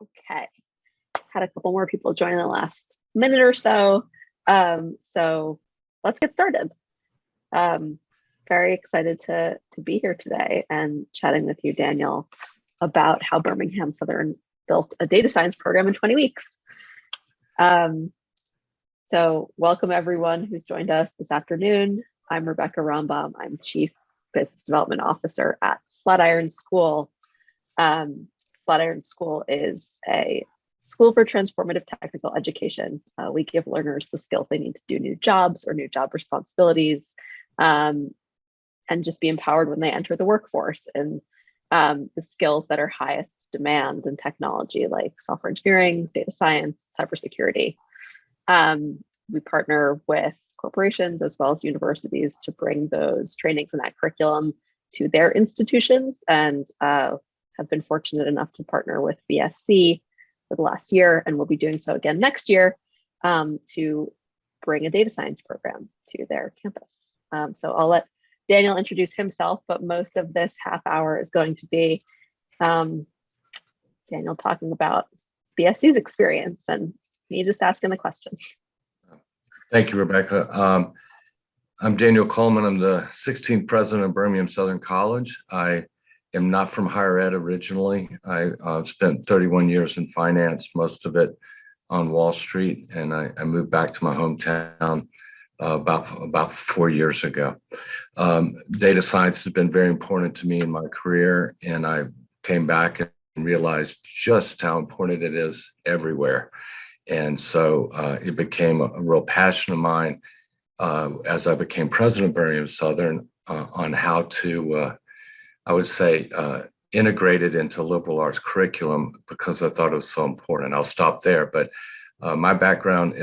Okay, had a couple more people join in the last minute or so. So let's get started. Very excited to be here today and chatting with you, Daniel, about how Birmingham Southern built a data science program in 20 weeks. So welcome everyone who's joined us this afternoon. I'm Rebecca Rombaum. I'm Chief Business Development Officer at Flatiron School. Flatiron School is a school for transformative technical education. We give learners the skills they need to do new jobs or new job responsibilities, and just be empowered when they enter the workforce. And the skills that are highest demand in technology, like software engineering, data science, cybersecurity. We partner with corporations as well as universities to bring those trainings and that curriculum to their institutions, and have been fortunate enough to partner with BSC for the last year, and we'll be doing so again next year to bring a data science program to their campus. So I'll let Daniel introduce himself, but most of this half hour is going to be Daniel talking about BSC's experience and me just asking the question. Thank you, Rebecca. I'm Daniel Coleman. I'm the 16th president of Birmingham Southern College. I am not from higher ed originally. I spent 31 years in finance, most of it on Wall Street, and I moved back to my hometown about 4 years ago. Data science has been very important to me in my career, and I came back and realized just how important it is everywhere. And so it became a real passion of mine as I became president of Birmingham Southern on how to, I would say, integrate it into liberal arts curriculum, because I thought it was so important. I'll stop there. But my background,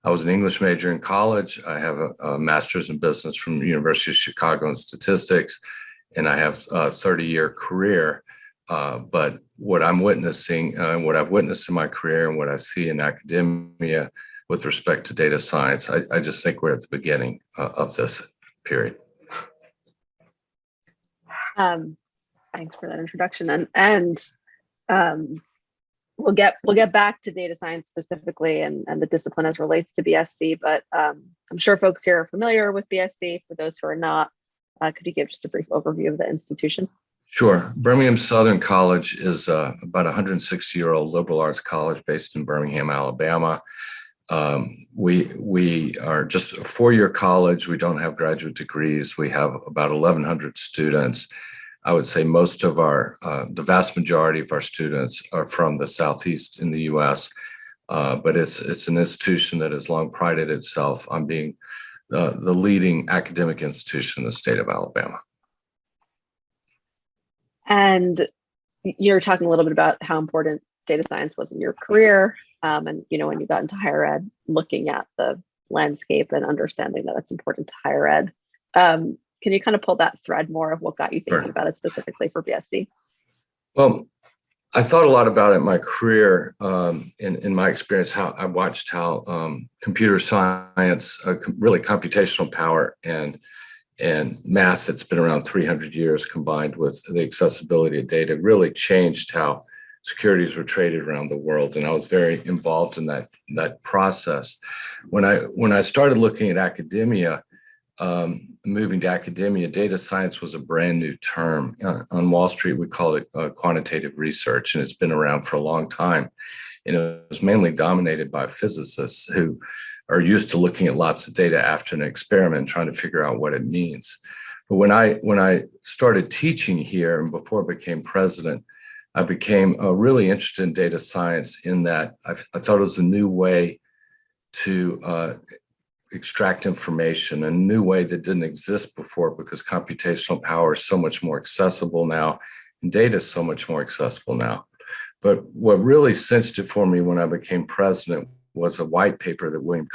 I was an English major in college. I have a master's in business from the University of Chicago in statistics, and I have a 30-year career. But what I'm witnessing, what I've witnessed in my career and what I see in academia with respect to data science, I just think we're at the beginning of this period. Thanks for that introduction, and we'll get back to data science specifically and the discipline as relates to BSc. But I'm sure folks here are familiar with BSc. For those who are not, could you give just a brief overview of the institution? Sure. Birmingham Southern College is about a 160-year-old liberal arts college based in Birmingham, Alabama. We are just a four-year college. We don't have graduate degrees. We have about 1,100 students. I would say most of the vast majority of our students are from the Southeast in the U.S., but it's an institution that has long prided itself on being the leading academic institution in the state of Alabama. And you're talking a little bit about how important data science was in your career, and when you got into higher ed, looking at the landscape and understanding that it's important to higher ed. Can you kind of pull that thread more of what got you thinking about it specifically for BSc? Well, I thought a lot about it in my career, in my experience, how I watched how computer science, really computational power and math that's been around 300 years combined with the accessibility of data really changed how securities were traded around the world. And I was very involved in that process. When I started looking at academia, moving to academia, data science was a brand new term. On Wall Street, we call it quantitative research, and it's been around for a long time. And it was mainly dominated by physicists who are used to looking at lots of data after an experiment, trying to figure out what it means. But when I started teaching here and before I became president, I became really interested in data science in that I thought it was a new way to extract information, a new way that didn't exist before, because computational power is so much more accessible now and data is so much more accessible now. But what really cinched it for me when I became president was a white paper that Williams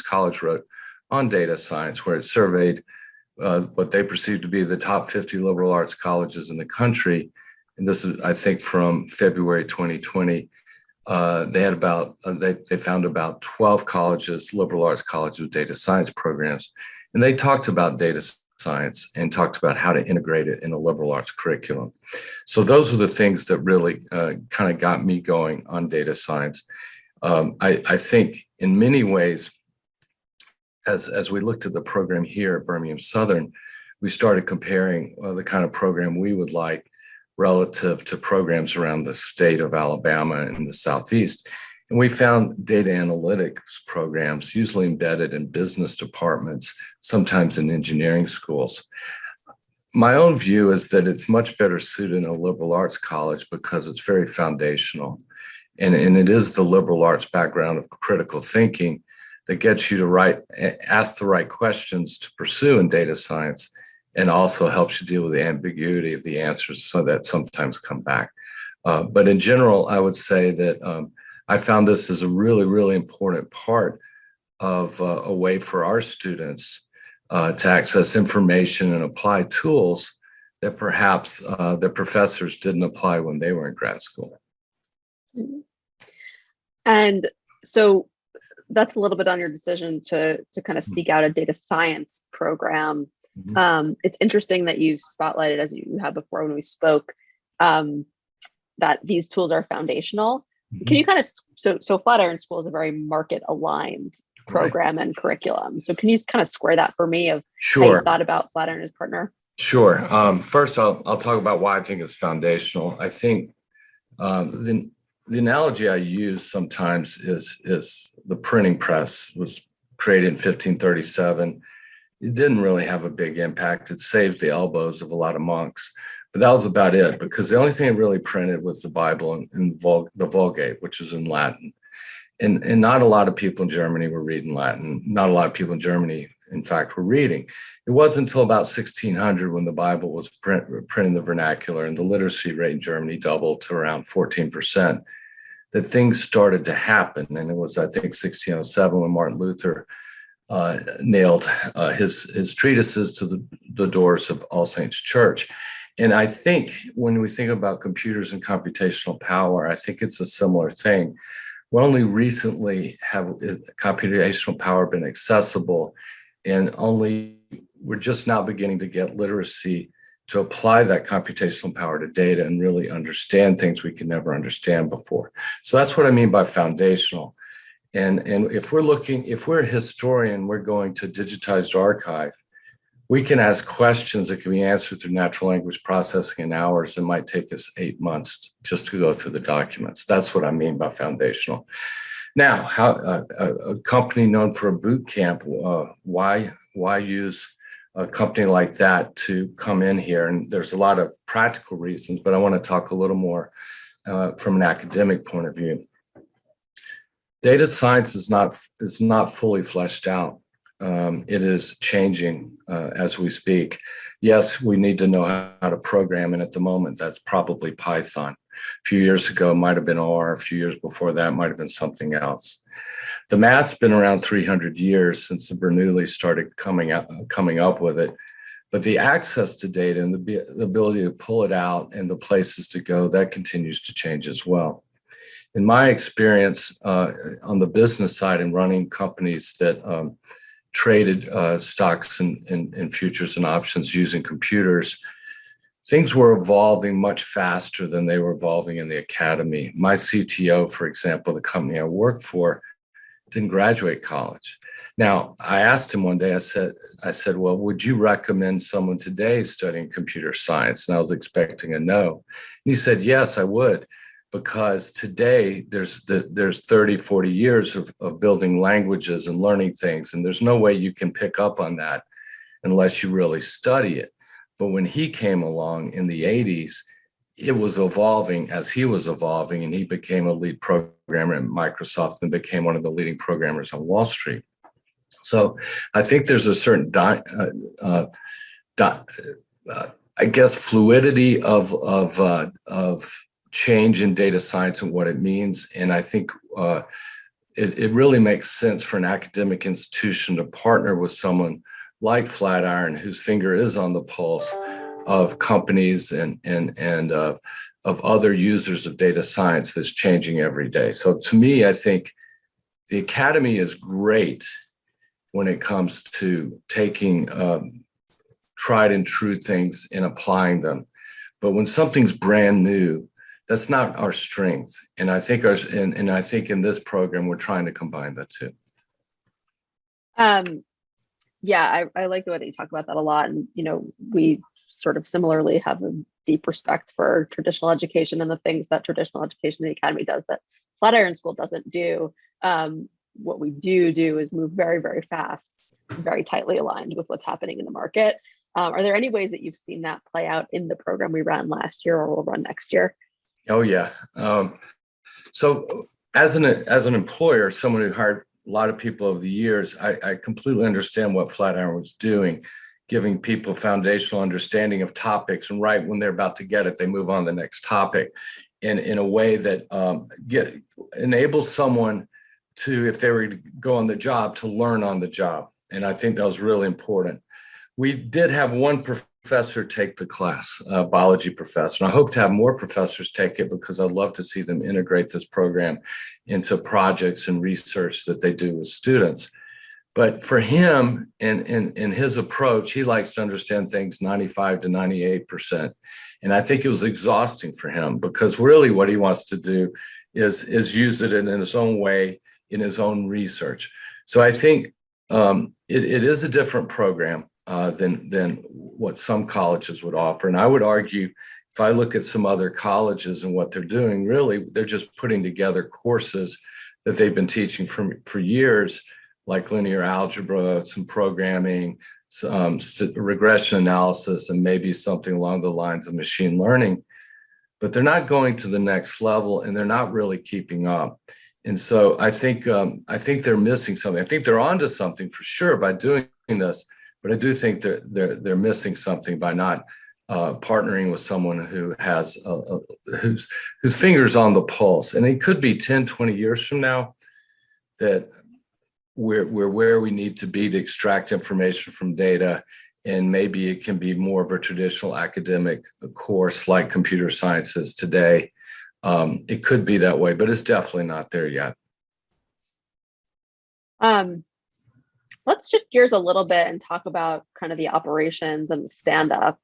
College wrote on data science, where it surveyed what they perceived to be the top 50 liberal arts colleges in the country. And this is, I think, from February 2020. They found about 12 colleges, liberal arts colleges with data science programs. And they talked about data science and talked about how to integrate it in a liberal arts curriculum. So those are the things that really kind of got me going on data science. I think in many ways, as we looked at the program here at Birmingham Southern, we started comparing the kind of program we would like relative to programs around the state of Alabama and the Southeast. And we found data analytics programs usually embedded in business departments, sometimes in engineering schools. My own view is that it's much better suited in a liberal arts college because it's very foundational. And it is the liberal arts background of critical thinking that gets you to ask the right questions to pursue in data science, and also helps you deal with the ambiguity of the answers so that sometimes come back. But in general, I would say that I found this as a really, really important part of a way for our students to access information and apply tools that perhaps the professors didn't apply when they were in grad school. And so that's a little bit on your decision to kind of seek out a data science program. It's interesting that you spotlighted, as you have before when we spoke, that these tools are foundational. Can you kind of, so Flatiron School is a very market aligned program and curriculum. So can you kind of square that for me of how you thought about Flatiron as partner? Sure. First, I'll talk about why I think it's foundational. I think the analogy I use sometimes is the printing press was created in 1537. It didn't really have a big impact. It saved the elbows of a lot of monks, but that was about it, because the only thing it really printed was the Bible and the Vulgate, which is in Latin. And not a lot of people in Germany were reading Latin. Not a lot of people in Germany, in fact, were reading. It wasn't until about 1600 when the Bible was printed in the vernacular and the literacy rate in Germany doubled to around 14%, that things started to happen. And it was, I think, 1607 when Martin Luther nailed his treatises to the doors of All Saints Church. And I think when we think about computers and computational power, I think it's a similar thing. Well, only recently have computational power been accessible, and we're just now beginning to get literacy to apply that computational power to data and really understand things we could never understand before. So that's what I mean by foundational. And if we're a historian, we're going to digitized archive, we can ask questions that can be answered through natural language processing in hours. It might take us 8 months just to go through the documents. That's what I mean by foundational. Now, how a company known for a boot camp, why use a company like that to come in here? And there's a lot of practical reasons, but I want to talk a little more from an academic point of view. Data science is not fully fleshed out. It is changing as we speak. Yes, we need to know how to program, and at the moment, that's probably Python. A few years ago, it might have been R. A few years before that, might have been something else. The math's been around 300 years since the Bernoulli started coming up with it. But the access to data and the ability to pull it out and the places to go, that continues to change as well. In my experience on the business side and running companies that traded stocks and futures and options using computers, things were evolving much faster than they were evolving in the academy. My CTO, for example, the company I worked for, didn't graduate college. Now, I asked him one day, I said, well, would you recommend someone today studying computer science? And I was expecting a no. And he said, yes, I would, because today there's 30, 40 years of building languages and learning things. And there's no way you can pick up on that unless you really study it. But when he came along in the 80s, it was evolving as he was evolving, and he became a lead programmer at Microsoft and became one of the leading programmers on Wall Street. So I think there's a certain, I guess, fluidity of change in data science and what it means. And I think it really makes sense for an academic institution to partner with someone like Flatiron, whose finger is on the pulse of companies and of other users of data science that's changing every day. So to me, I think the academy is great when it comes to taking tried and true things and applying them. But when something's brand new, that's not our strength. And I think I think in this program, we're trying to combine the two. Yeah, I like the way that you talk about that a lot. And, we sort of similarly have a deep respect for traditional education and the things that traditional education in the academy does that Flatiron School doesn't do. What we do is move very, very fast, very tightly aligned with what's happening in the market. Are there any ways that you've seen that play out in the program we ran last year or will run next year? Oh, yeah. So as an employer, someone who hired a lot of people over the years, I completely understand what Flatiron was doing, giving people foundational understanding of topics, and right when they're about to get it, they move on to the next topic in a way that enables someone to, if they were to go on the job, to learn on the job. And I think that was really important. We did have one professor take the class, a biology professor. And I hope to have more professors take it because I'd love to see them integrate this program into projects and research that they do with students. But for him and his approach, he likes to understand things 95 to 98%. And I think it was exhausting for him because really what he wants to do is use it in his own way, in his own research. So I think it is a different program than what some colleges would offer. And I would argue, if I look at some other colleges and what they're doing, really, they're just putting together courses that they've been teaching for years, like linear algebra, some programming, some regression analysis, and maybe something along the lines of machine learning. But they're not going to the next level, and they're not really keeping up. And so I think they're missing something. I think they're onto something for sure by doing this, but I do think they're missing something by not partnering with someone who has whose fingers on the pulse. And it could be 10, 20 years from now that we're where we need to be to extract information from data. And maybe it can be more of a traditional academic course like computer sciences today. It could be that way, but it's definitely not there yet. Let's shift gears a little bit and talk about kind of the operations and the stand-up.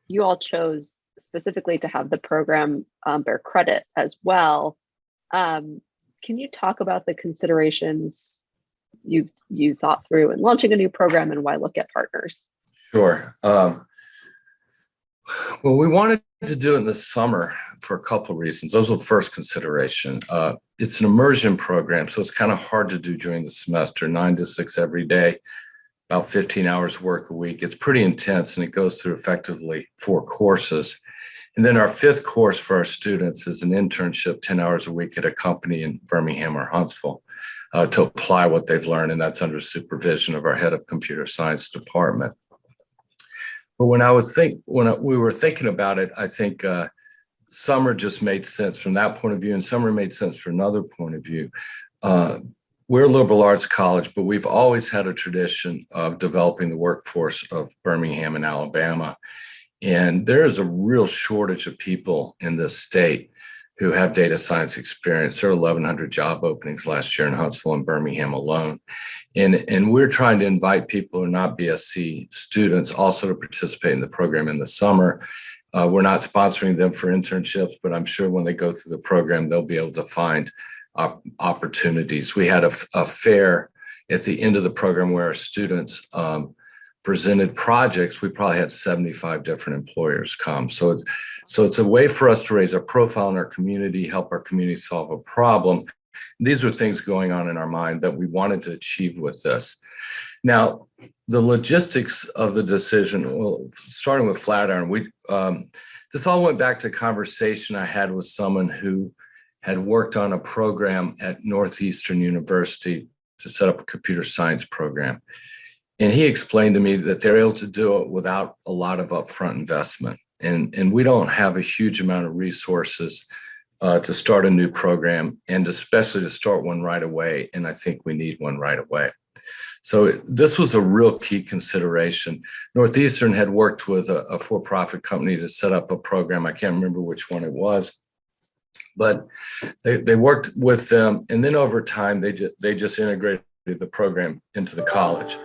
You all chose specifically to have the program bear credit as well. Can you talk about the considerations you thought through in launching a new program and why look at partners? Sure. Well, we wanted to do it in the summer for a couple of reasons. Those were the first consideration. It's an immersion program, so it's kind of hard to do during the semester, 9 to 6 every day, about 15 hours work a week. It's pretty intense, and it goes through effectively 4 courses. And then our 5th course for our students is an internship, 10 hours a week at a company in Birmingham or Huntsville to apply what they've learned, and that's under supervision of our head of computer science department. But when we were thinking about it, I think summer just made sense from that point of view, and summer made sense from another point of view. We're a liberal arts college, but we've always had a tradition of developing the workforce of Birmingham and Alabama. And there is a real shortage of people in this state who have data science experience. There are 1,100 job openings last year in Huntsville and Birmingham alone. And we're trying to invite people who are not BSc students also to participate in the program in the summer. We're not sponsoring them for internships, but I'm sure when they go through the program, they'll be able to find opportunities. We had a fair at the end of the program where our students presented projects. We probably had 75 different employers come. So it's a way for us to raise our profile in our community, help our community solve a problem. These were things going on in our mind that we wanted to achieve with this. Now, the logistics of the decision, well, starting with Flatiron, this all went back to a conversation I had with someone who had worked on a program at Northeastern University to set up a computer science program. And he explained to me that they're able to do it without a lot of upfront investment. And we don't have a huge amount of resources to start a new program, and especially to start one right away. And I think we need one right away. So this was a real key consideration. Northeastern had worked with a for-profit company to set up a program. I can't remember which one it was, but they worked with them. And then over time, they just integrated the program into the college.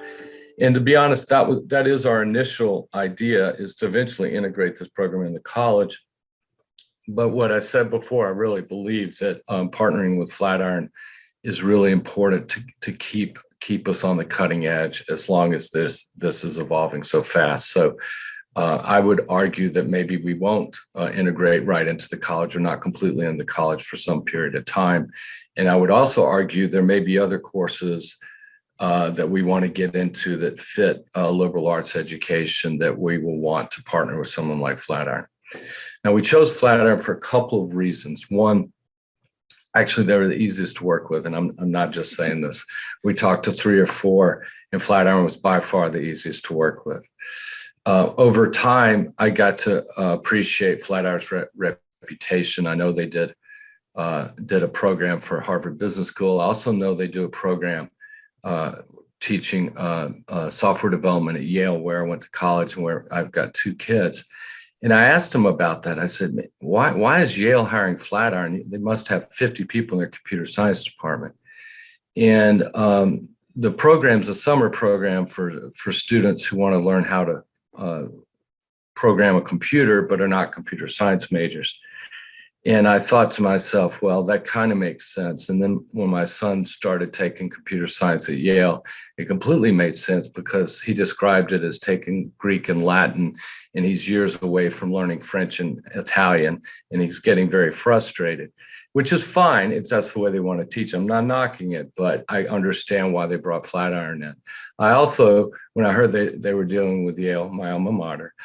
And to be honest, that is our initial idea, is to eventually integrate this program in the college. But what I said before, I really believe that partnering with Flatiron is really important to keep us on the cutting edge as long as this is evolving so fast. So I would argue that maybe we won't integrate right into the college, or not completely in the college for some period of time. And I would also argue there may be other courses that we want to get into that fit liberal arts education that we will want to partner with someone like Flatiron. Now, we chose Flatiron for a couple of reasons. One, actually, they were the easiest to work with, and I'm not just saying this. We talked to 3 or 4, and Flatiron was by far the easiest to work with. Over time, I got to appreciate Flatiron's reputation. I know they did a program for Harvard Business School. I also know they do a program teaching software development at Yale, where I went to college and where I've got 2 kids. And I asked him about that. I said, why is Yale hiring Flatiron? They must have 50 people in their computer science department. And the program's a summer program for students who want to learn how to program a computer, but are not computer science majors. And I thought to myself, well, that kind of makes sense. And then when my son started taking computer science at Yale, it completely made sense, because he described it as taking Greek and Latin, and he's years away from learning French and Italian, and he's getting very frustrated, which is fine if that's the way they want to teach. I'm not knocking it, but I understand why they brought Flatiron in. I also, when I heard they were dealing with Yale, my alma mater,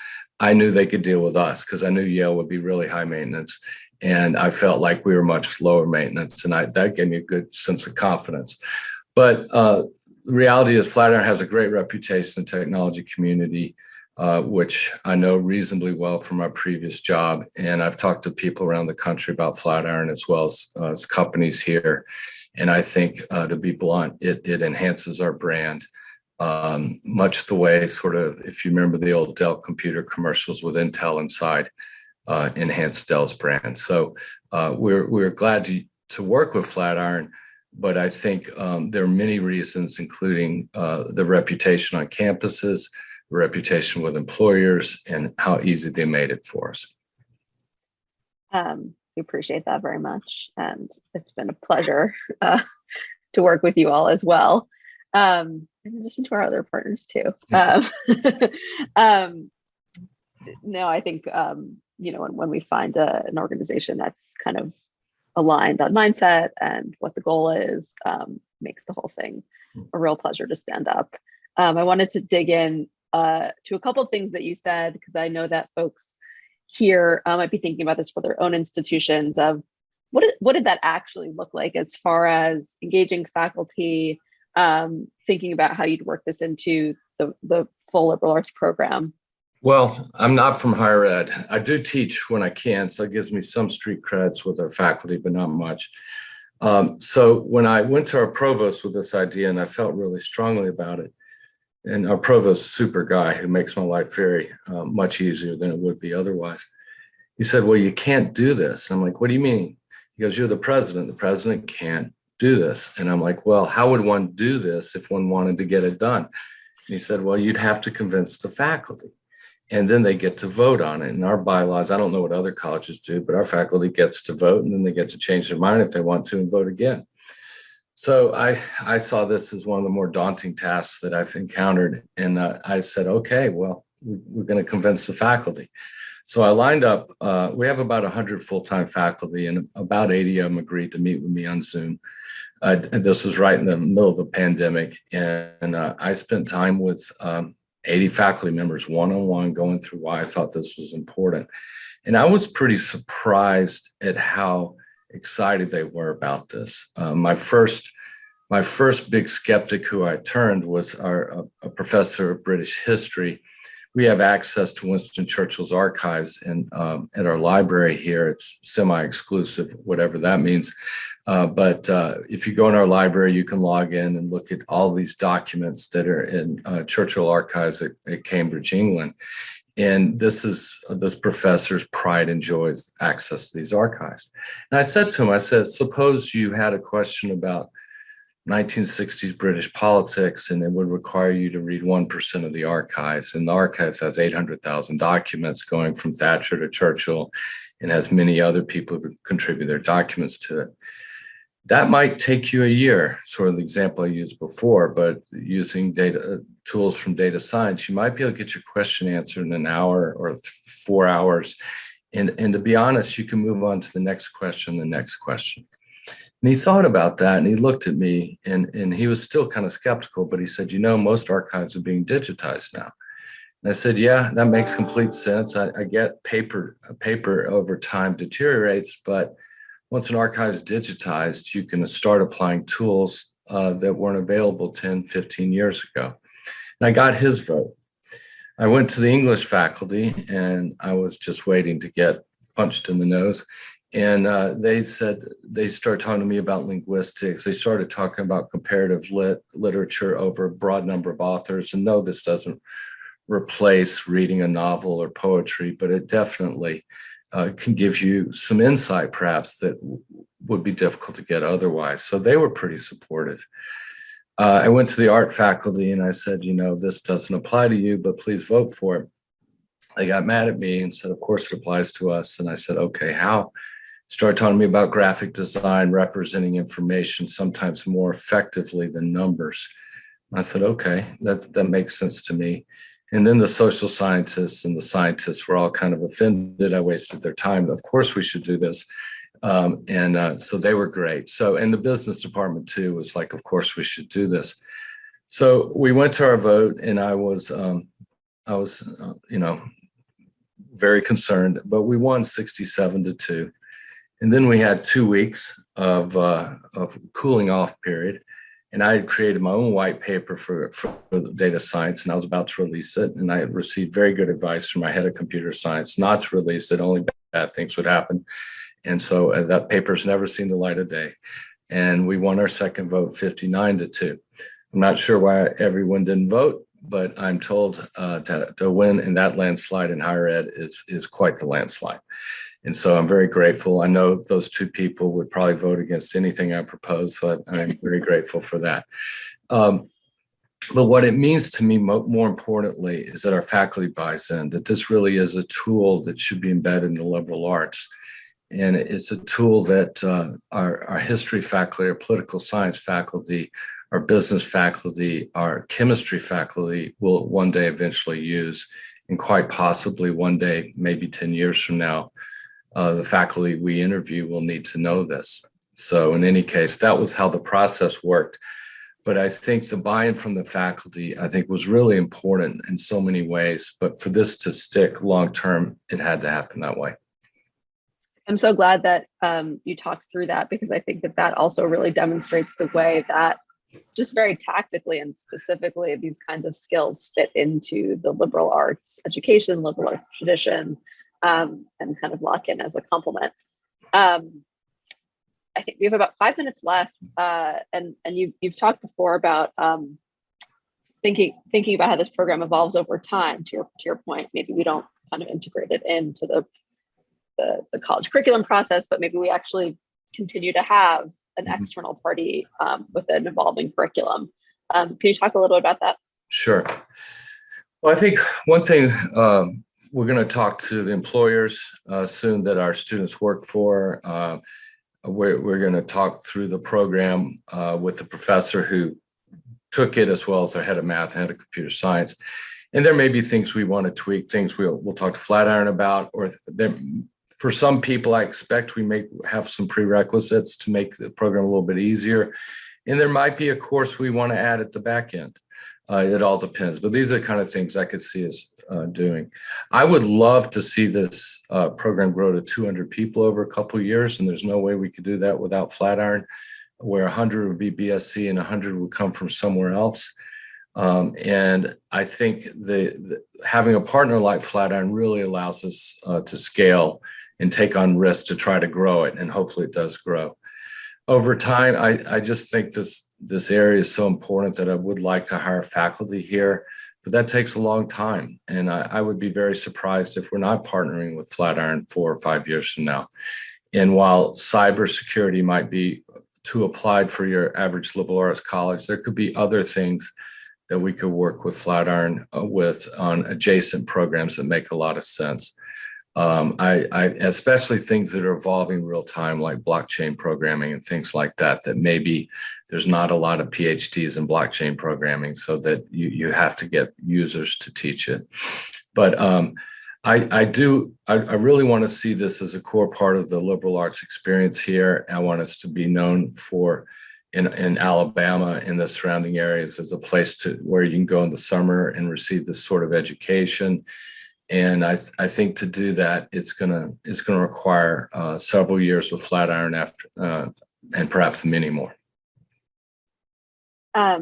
I knew they could deal with us, because I knew Yale would be really high maintenance. And I felt like we were much lower maintenance, and that gave me a good sense of confidence. But the reality is Flatiron has a great reputation in the technology community, which I know reasonably well from my previous job. And I've talked to people around the country about Flatiron, as well as companies here. And I think, to be blunt, it enhances our brand, much the way, sort of, if you remember the old Dell computer commercials with Intel inside, enhanced Dell's brand. So we're glad to work with Flatiron, but I think there are many reasons, including the reputation on campuses, the reputation with employers, and how easy they made it for us. We appreciate that very much, and it's been a pleasure to work with you all as well, in addition to our other partners too. Yeah. No, I think when we find an organization that's kind of aligned on mindset and what the goal is, makes the whole thing a real pleasure to stand up. I wanted to dig in to a couple of things that you said, because I know that folks here might be thinking about this for their own institutions, of what did that actually look like as far as engaging faculty, thinking about how you'd work this into the full liberal arts program. Well, I'm not from higher ed. I do teach when I can, so it gives me some street creds with our faculty, but not much. So when I went to our provost with this idea, and I felt really strongly about it, and our provost, super guy who makes my life very much easier than it would be otherwise, he said, well, you can't do this. I'm like, what do you mean? He goes, you're the president. The president can't do this. And I'm like, well, how would one do this if one wanted to get it done? And he said, well, you'd have to convince the faculty, and then they get to vote on it. And our bylaws, I don't know what other colleges do, but our faculty gets to vote, and then they get to change their mind if they want to and vote again. So I saw this as one of the more daunting tasks that I've encountered. And I said, okay, well, we're going to convince the faculty. So I lined up, we have about 100 full-time faculty, and about 80 of them agreed to meet with me on Zoom. And this was right in the middle of the pandemic. And I spent time with 80 faculty members one-on-one, going through why I thought this was important. And I was pretty surprised at how excited they were about this. My first big skeptic who I turned was a professor of British history. We have access to Winston Churchill's archives at our library here. It's semi-exclusive, whatever that means. But if you go in our library, you can log in and look at all these documents that are in Churchill archives at Cambridge, England. And this professor's pride and joy is access to these archives. And I said to him, suppose you had a question about 1960s British politics, and it would require you to read 1% of the archives. And the archives has 800,000 documents going from Thatcher to Churchill, and has many other people who contribute their documents to it. That might take you a year, sort of the example I used before, but using data tools from data science, you might be able to get your question answered in an hour or 4 hours. And to be honest, you can move on to the next question. And he thought about that and he looked at me and he was still kind of skeptical, but he said, most archives are being digitized now. And I said, yeah, that makes complete sense. I get paper over time deteriorates, but once an archive is digitized, you can start applying tools that weren't available 10, 15 years ago. And I got his vote. I went to the English faculty and I was just waiting to get punched in the nose. And they started talking to me about linguistics. They started talking about comparative literature over a broad number of authors. And no, this doesn't replace reading a novel or poetry, but it definitely can give you some insight, perhaps, that would be difficult to get otherwise. So they were pretty supportive. I went to the art faculty and I said, this doesn't apply to you, but please vote for it. They got mad at me and said, of course it applies to us. And I said, okay, how? Started talking to me about graphic design, representing information sometimes more effectively than numbers. I said, okay, that makes sense to me. And then the social scientists and the scientists were all kind of offended. I wasted their time. Of course we should do this. So they were great. And the business department too was like, of course we should do this. So we went to our vote and I was very concerned, but we won 67-2. And then we had 2 weeks of cooling off period. And I had created my own white paper for the data science, and I was about to release it. And I had received very good advice from my head of computer science not to release it, only bad things would happen. And so that paper's never seen the light of day. And we won our second vote, 59-2. I'm not sure why everyone didn't vote, but I'm told to win in that landslide in higher ed is quite the landslide. And so I'm very grateful. I know those two people would probably vote against anything I propose, so I'm very grateful for that. But what it means to me, more importantly, is that our faculty buys in, that this really is a tool that should be embedded in the liberal arts. And it's a tool that our history faculty, our political science faculty, our business faculty, our chemistry faculty will one day eventually use, and quite possibly one day, maybe 10 years from now, the faculty we interview will need to know this. So in any case, that was how the process worked. But I think the buy-in from the faculty, I think, was really important in so many ways. But for this to stick long-term, it had to happen that way. I'm so glad that you talked through that, because I think that also really demonstrates the way that just very tactically and specifically these kinds of skills fit into the liberal arts education, liberal arts tradition, and kind of lock in as a complement. I think we have about 5 minutes left, and you've talked before about thinking about how this program evolves over time. To your point, maybe we don't kind of integrate it into the college curriculum process, but maybe we actually continue to have an external party with an evolving curriculum. Can you talk a little bit about that? Sure. Well, I think one thing we're going to talk to the employers soon that our students work for. We're going to talk through the program with the professor who took it, as well as our head of math and head of computer science. And there may be things we want to tweak, things we'll talk to Flatiron about, or for some people, I expect we may have some prerequisites to make the program a little bit easier. And there might be a course we want to add at the back end. It all depends. But these are the kind of things I could see us doing. I would love to see this program grow to 200 people over a couple of years. And there's no way we could do that without Flatiron, where 100 would be BSc and 100 would come from somewhere else. And I think having a partner like Flatiron really allows us to scale and take on risks to try to grow it. And hopefully it does grow. Over time, I just think this area is so important that I would like to hire faculty here, but that takes a long time. And I would be very surprised if we're not partnering with Flatiron 4 or 5 years from now. And while cybersecurity might be to apply for your average liberal arts college. There could be other things that we could work with Flatiron with on adjacent programs that make a lot of sense. Especially things that are evolving real time, like blockchain programming and things like that, that maybe there's not a lot of PhDs in blockchain programming, so that you have to get users to teach it. But I really want to see this as a core part of the liberal arts experience here. I want us to be known for, in Alabama and the surrounding areas, as a place where you can go in the summer and receive this sort of education. And I think to do that, it's gonna require several years with Flatiron after, and perhaps many more. I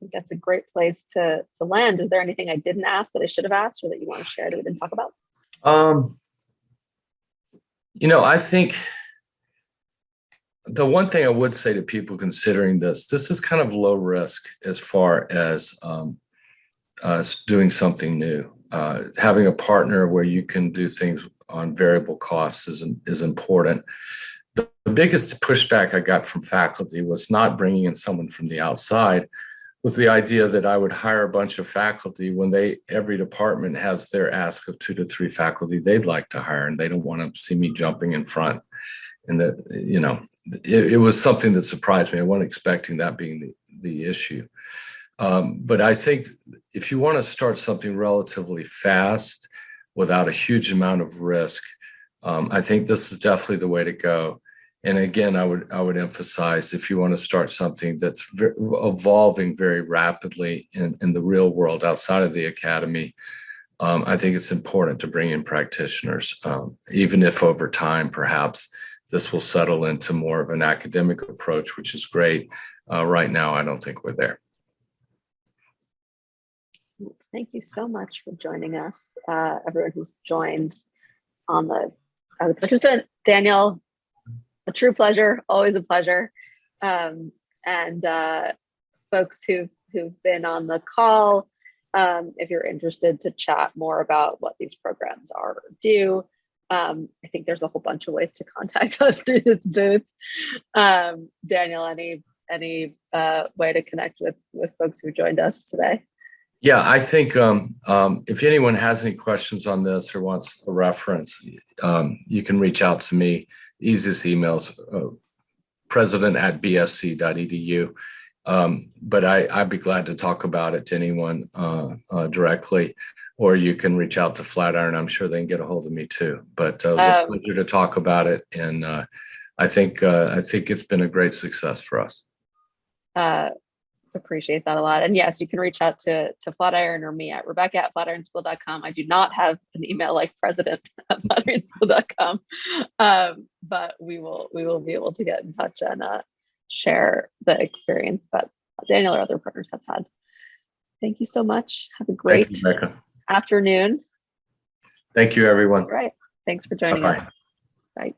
think that's a great place to land. Is there anything I didn't ask that I should have asked, or that you want to share that we didn't talk about? I think the one thing I would say to people considering this is kind of low risk as far as doing something new. Having a partner where you can do things on variable costs is important. The biggest pushback I got from faculty was not bringing in someone from the outside, was the idea that I would hire a bunch of faculty when every department has their ask of 2 to 3 faculty they'd like to hire, and they don't want to see me jumping in front. And that, it was something that surprised me. I wasn't expecting that being the issue. But I think if you want to start something relatively fast without a huge amount of risk, I think this is definitely the way to go. And again, I would emphasize, if you want to start something that's evolving very rapidly in the real world outside of the academy, I think it's important to bring in practitioners, even if over time, perhaps this will settle into more of an academic approach, which is great. Right now, I don't think we're there. Thank you so much for joining us, everyone who's joined on as a participant. Daniel, a true pleasure, always a pleasure. And folks who've been on the call, if you're interested to chat more about what these programs are or do, I think there's a whole bunch of ways to contact us through this booth. Daniel, any way to connect with folks who joined us today? Yeah, I think if anyone has any questions on this or wants a reference, you can reach out to me. Easiest emails, president@bsc.edu. But I'd be glad to talk about it to anyone directly, or you can reach out to Flatiron. I'm sure they can get a hold of me too. But it was a pleasure to talk about it, and I think it's been a great success for us. Appreciate that a lot. And yes, you can reach out to Flatiron or me at Rebecca@flatironschool.com. I do not have an email like president@flatironschool.com, but we will be able to get in touch and share the experience that Daniel or other partners have had. Thank you so much. Have a great afternoon. Thank you, everyone. All right. Thanks for joining us. Bye.